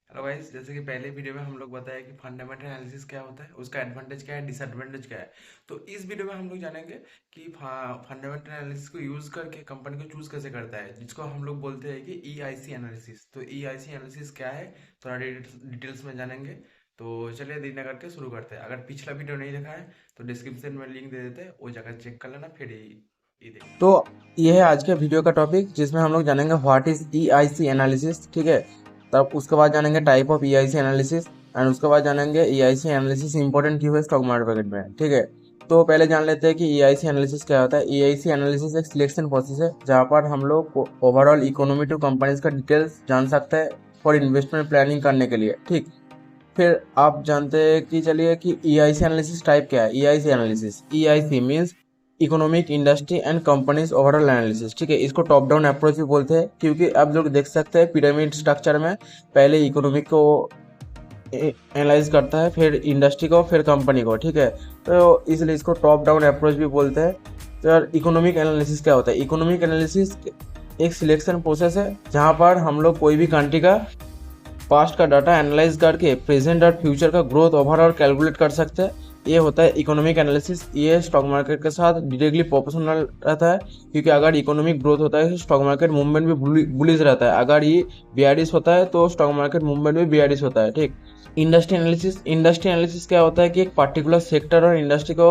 Hello guys, जैसे कि पहले वीडियो में हम लोग बताया कि फंडामेंटल एनालिसिस क्या होता है, उसका एडवांटेज क्या है, डिसएडवांटेज क्या है। तो इस वीडियो में हम लोग जानेंगे कि फंडामेंटल एनालिसिस को यूज करके कंपनी को चूज कैसे करता है, जिसको हम लोग बोलते हैं कि ईआईसी एनालिसिस। तो ईआईसी एनालिसिस क्या है, थोड़ा डिटेल्स में जानेंगे। तो चलिए देरी न करके शुरू करते हैं। अगर पिछला वीडियो नहीं देखा है तो डिस्क्रिप्शन में लिंक दे देते हैं, वो जगह चेक कर लेना, फिर ये देखना। तो ये है आज के वीडियो का टॉपिक, जिसमें हम लोग जानेंगे व्हाट इज ईआईसी एनालिसिस। ठीक है, तब उसके बाद जानेंगे type of EIC analysis, and उसके बाद जानेंगे ईआईसी एनालिसिस इंपॉर्टेंट क्यों है स्टॉक मार्केट में। ठीक है, तो पहले जान लेते हैं कि ईआईसी एनालिसिस क्या होता है। ईआईसी एनालिसिस एक सिलेक्शन प्रोसेस है जहाँ पर हम लोग ओवरऑल इकोनॉमी टू कंपनीज का डिटेल्स जान सकते हैं फॉर इन्वेस्टमेंट प्लानिंग करने के लिए। ठीक, फिर आप जानते हैं कि चलिए कि ईआईसी एनालिसिस टाइप क्या है। EIC means economic industry and companies overall analysis. ठीक है, इसको टॉप डाउन अप्रोच भी बोलते हैं, क्योंकि आप लोग देख सकते हैं पिरामिड स्ट्रक्चर में पहले इकोनॉमिक को एनालाइज करता है, फिर इंडस्ट्री को, फिर कंपनी को। ठीक है, तो इसलिए इसको टॉप डाउन अप्रोच भी बोलते हैं। तो इकोनॉमिक एनालिसिस क्या होता है? इकोनॉमिक एनालिसिस एक सिलेक्शन प्रोसेस है जहाँ पर हम लोग कोई भी कंट्री का पास्ट का डाटा एनालाइज करके प्रेजेंट और फ्यूचर का ग्रोथ ओवरऑल कैलकुलेट कर सकते हैं। ये होता है इकोनॉमिक एनालिसिस। ये स्टॉक मार्केट के साथ डायरेक्टली प्रोपोर्शनल रहता है, क्योंकि अगर इकोनॉमिक ग्रोथ होता है तो स्टॉक मार्केट मूवमेंट भी बुलिश रहता है। अगर ये बियरिश होता है तो स्टॉक मार्केट मूवमेंट भी बियरिश होता है। ठीक, इंडस्ट्री एनालिसिस क्या होता है कि एक पर्टिकुलर सेक्टर और इंडस्ट्री को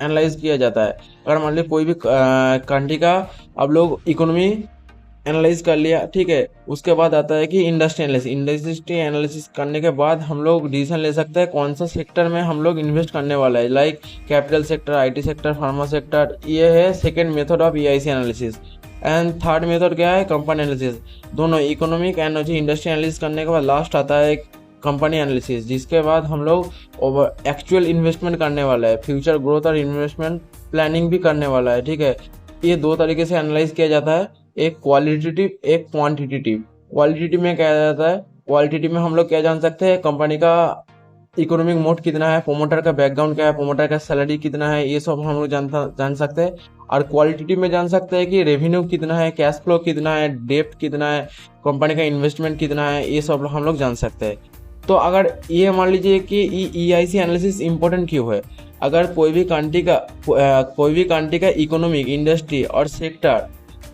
एनालाइज किया जाता है। अगर मान लीजिए कोई भी कंट्री का आप लोग इकोनॉमी एनालाइज कर लिया, ठीक है, उसके बाद आता है कि इंडस्ट्री एनालिसिस करने के बाद हम लोग डिसीजन ले सकते हैं कौन सा सेक्टर में हम लोग इन्वेस्ट करने वाला है, like capital sector, IT sector, pharma sector. ये है second method of EIC analysis. And third method क्या है? Company analysis. दोनों इकोनॉमिक एनर्जी इंडस्ट्री एनालिसिस करने के बाद लास्ट आता है कंपनी एनालिसिस, जिसके बाद हम लोग एक्चुअल इन्वेस्टमेंट करने वाला है, फ्यूचर ग्रोथ और इन्वेस्टमेंट प्लानिंग भी करने वाला है। ठीक है, ये दो तरीके से एनालाइज किया जाता है, एक क्वालिटेटिव, एक क्वांटिटेटिव। क्वालिटेटिव में क्या जाता है? क्वालिटेटिव में हम लोग क्या जान सकते हैं? कंपनी का इकोनॉमिक मोड कितना है, प्रोमोटर का बैकग्राउंड क्या है, प्रोमोटर का सैलरी कितना है, ये सब हम लोग जान सकते हैं। और क्वालिटेटिव में जान सकते हैं कि रेवेन्यू कितना है, कैश फ्लो कितना है, डेप्ट कितना है, कंपनी का इन्वेस्टमेंट कितना है, ये सब हम लोग जान सकते हैं। तो अगर ये मान लीजिए कि ईआईसी एनालिसिस इंपॉर्टेंट क्यों है? अगर कोई भी कंट्री का इकोनॉमिक, इंडस्ट्री और सेक्टर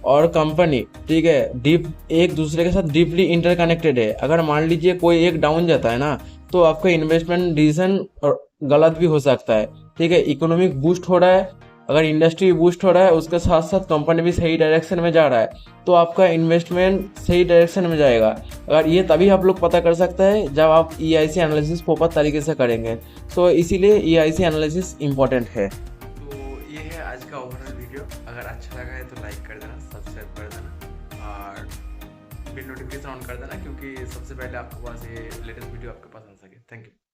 और कंपनी, ठीक है, डीप एक दूसरे के साथ डीपली इंटरकनेक्टेड है। अगर मान लीजिए कोई एक डाउन जाता है ना, तो आपका इन्वेस्टमेंट डिसीजन गलत भी हो सकता है। ठीक है, इकोनॉमिक बूस्ट हो रहा है, अगर इंडस्ट्री बूस्ट हो रहा है, उसके साथ साथ कंपनी भी सही डायरेक्शन में जा रहा है, तो आपका इन्वेस्टमेंट सही डायरेक्शन में जाएगा। अगर ये तभी आप लोग पता कर सकते हैं जब आप ईआईसी एनालिसिस प्रॉपर तरीके से करेंगे। तो इसीलिए ईआईसी एनालिसिस इंपॉर्टेंट है। तो ये है आज का ओवरऑल वीडियो। अगर अच्छा लगा है तो लाइक कर देना, सब्सक्राइब कर देना और बिल नोटिफिकेशन ऑन कर देना, क्योंकि सबसे पहले आपके पास ये लेटेस्ट वीडियो आपके पास आ सके। Thank you.